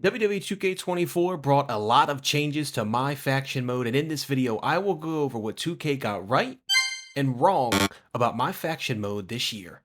WWE 2K24 brought a lot of changes to My Faction mode, and in this video, I will go over what 2K got right and wrong about My Faction mode this year.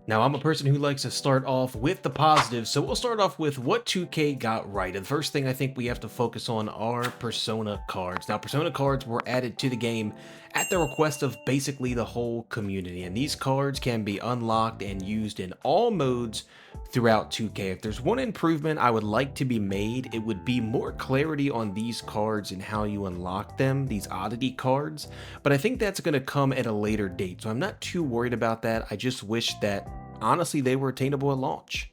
Now, I'm a person who likes to start off with the positives, so we'll start off with what 2K got right. And the first thing I think we have to focus on are Persona cards. Now, Persona cards were added to the game at the request of basically the whole community, and these cards can be unlocked and used in all modes throughout 2K. If there's one improvement I would like to be made, it would be more clarity on these cards and how you unlock them, these oddity cards, but I think that's going to come at a later date, so I'm not too worried about that. I just wish that honestly they were attainable at launch.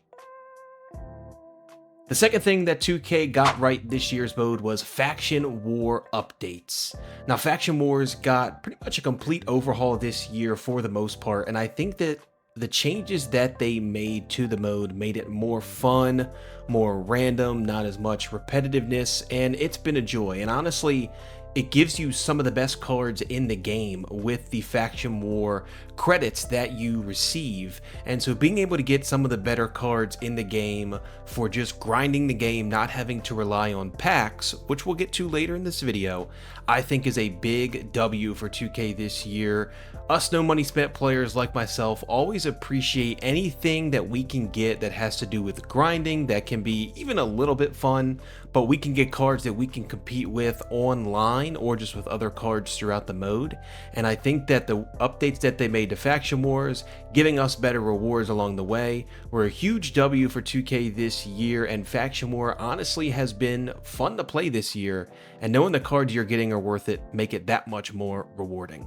The second thing that 2K got right this year's mode was Faction War updates. Now, Faction Wars got pretty much a complete overhaul this year for the most part, and I think that the changes that they made to the mode made it more fun, more random, not as much repetitiveness, and it's been a joy. And honestly, it gives you some of the best cards in the game with the Faction War credits that you receive. And so being able to get some of the better cards in the game for just grinding the game, not having to rely on packs, which we'll get to later in this video, I think is a big W for 2K this year. Us no money spent players like myself always appreciate anything that we can get that has to do with grinding, that can be even a little bit fun, but we can get cards that we can compete with online or just with other cards throughout the mode. And I think that the updates that they made to Faction Wars, giving us better rewards along the way, were a huge W for 2K this year, and Faction War honestly has been fun to play this year, and knowing the cards you're getting are worth it make it that much more rewarding.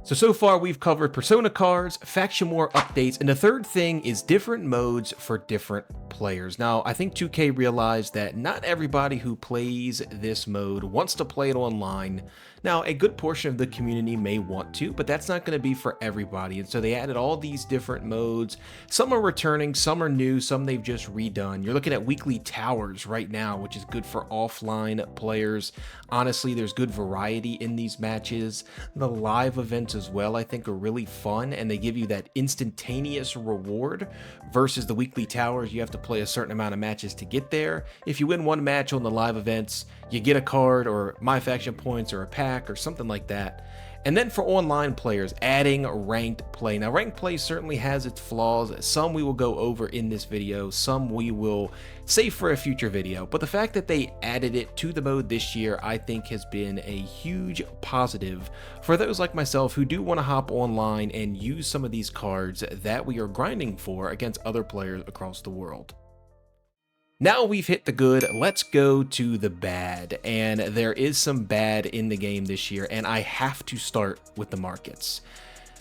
So far we've covered Persona cards, Faction War updates, and the third thing is different modes for different players. Now, I think 2K realized that not everybody who plays this mode wants to play it online. Now, a good portion of the community may want to, but that's not going to be for everybody, and so they added all these different modes. Some are returning, some are new, some they've just redone. You're looking at weekly towers right now, which is good for offline players. Honestly, there's good variety in these matches. The live events as well, I think, are really fun, and they give you that instantaneous reward versus the weekly towers. You have to play a certain amount of matches to get there. If you win one match on the live events, you get a card or MyFaction points or a pack or something like that. And then for online players, adding ranked play. Now, ranked play certainly has its flaws. Some we will go over in this video, some we will save for a future video. But the fact that they added it to the mode this year, I think has been a huge positive for those like myself who do want to hop online and use some of these cards that we are grinding for against other players across the world. Now we've hit the good, let's go to the bad, and there is some bad in the game this year, and I have to start with the markets.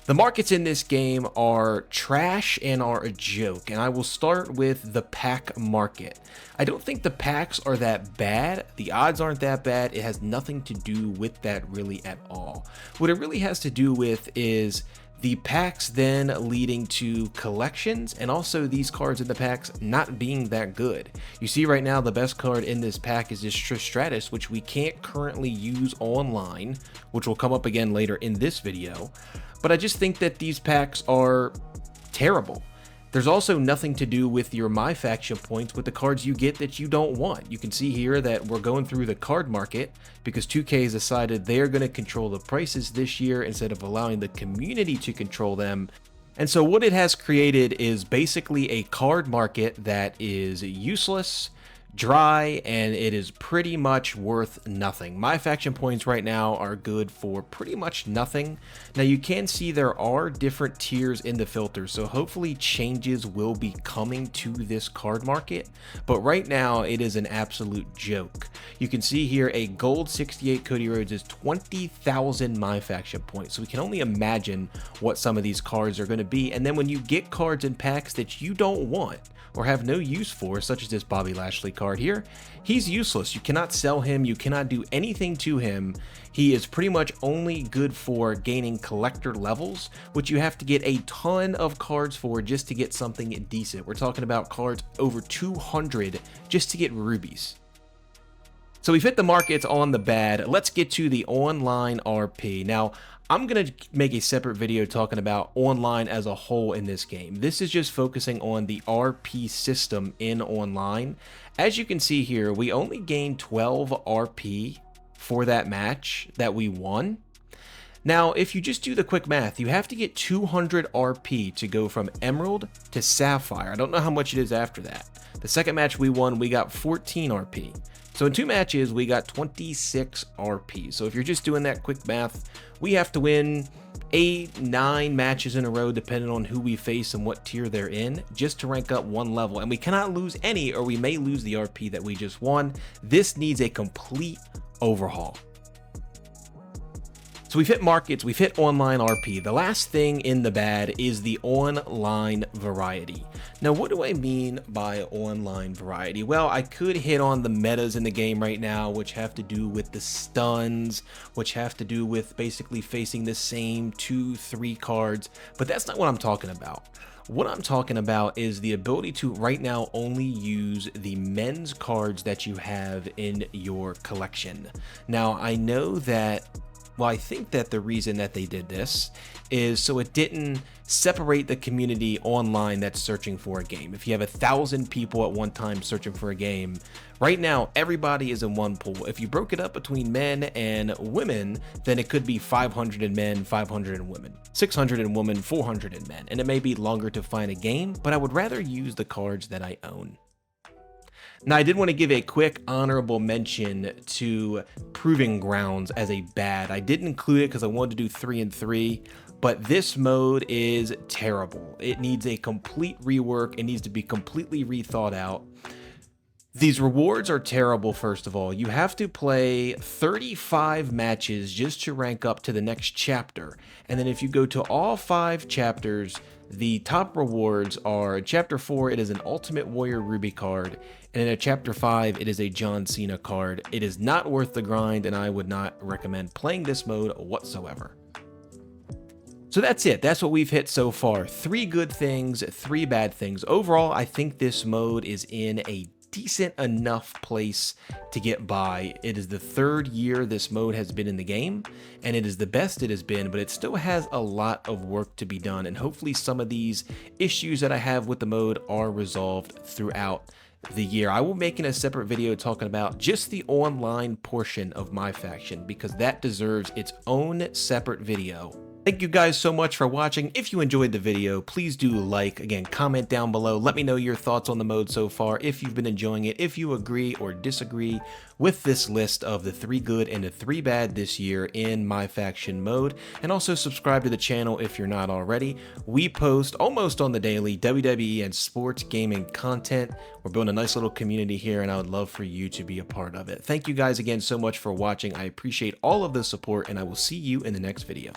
The markets in this game are trash and are a joke, and I will start with the pack market. I don't think the packs are that bad, the odds aren't that bad, it has nothing to do with that really at all. What it really has to do with is the packs then leading to collections, and also these cards in the packs not being that good. You see right now the best card in this pack is this Stratus, which we can't currently use online, which will come up again later in this video. But I just think that these packs are terrible. There's also nothing to do with your MyFaction points with the cards you get that you don't want. You can see here that we're going through the card market because 2K has decided they're going to control the prices this year instead of allowing the community to control them. And so what it has created is basically a card market that is useless, dry, and it is pretty much worth nothing. MyFaction points right now are good for pretty much nothing. Now you can see there are different tiers in the filter, so hopefully changes will be coming to this card market, but right now it is an absolute joke. You can see here a gold 68 Cody Rhodes is 20,000 MyFaction points, so we can only imagine what some of these cards are going to be. And then when you get cards in packs that you don't want or have no use for, such as this Bobby Lashley card here, he's useless. You cannot sell him, you cannot do anything to him. He is pretty much only good for gaining collector levels, which you have to get a ton of cards for just to get something decent. We're talking about cards over 200 just to get rubies. So we've hit the markets on the bad. Let's get to the online RP. Now, I'm going to make a separate video talking about online as a whole in this game. This is just focusing on the RP system in online. As you can see here, we only gained 12 RP for that match that we won. Now, if you just do the quick math, you have to get 200 RP to go from Emerald to Sapphire. I don't know how much it is after that. The second match we won, we got 14 RP. So in 2 matches, we got 26 RP. So if you're just doing that quick math, we have to win 8, 9 matches in a row, depending on who we face and what tier they're in, just to rank up 1 level. And we cannot lose any, or we may lose the RP that we just won. This needs a complete overhaul. So we've hit markets, we've hit online RP. The last thing in the bad is the online variety. Now, what do I mean by online variety? Well, I could hit on the metas in the game right now, which have to do with the stuns, which have to do with basically facing the same 2-3 cards, but that's not what I'm talking about. What I'm talking about is the ability to right now only use the men's cards that you have in your collection. Now, I know that well, I think that the reason that they did this is so it didn't separate the community online that's searching for a game. If you have 1,000 people at one time searching for a game, right now everybody is in one pool. If you broke it up between men and women, then it could be 500 in men, 500 in women, 600 in women, 400 in men, and it may be longer to find a game, but I would rather use the cards that I own. Now, I did want to give a quick honorable mention to Proving Grounds as a bad. I didn't include it because I wanted to do 3 and 3, but this mode is terrible. It needs a complete rework. It needs to be completely rethought out. These rewards are terrible, first of all. You have to play 35 matches just to rank up to the next chapter. And then if you go to all 5 chapters, the top rewards are, in Chapter 4, it is an Ultimate Warrior Ruby card, and in Chapter 5, it is a John Cena card. It is not worth the grind, and I would not recommend playing this mode whatsoever. So that's it. That's what we've hit so far. 3 good things, 3 bad things. Overall, I think this mode is in a decent enough place to get by. It is the 3rd year this mode has been in the game, and it is the best it has been, but it still has a lot of work to be done, and hopefully some of these issues that I have with the mode are resolved throughout the year. I will make in a separate video talking about just the online portion of MyFaction, because that deserves its own separate video. Thank you guys so much for watching. If you enjoyed the video, please do like, again, comment down below. Let me know your thoughts on the mode so far, if you've been enjoying it, if you agree or disagree with this list of the 3 good and the 3 bad this year in MyFaction mode. And also subscribe to the channel if you're not already. We post almost on the daily WWE and sports gaming content. We're building a nice little community here, and I would love for you to be a part of it. Thank you guys again so much for watching. I appreciate all of the support, and I will see you in the next video.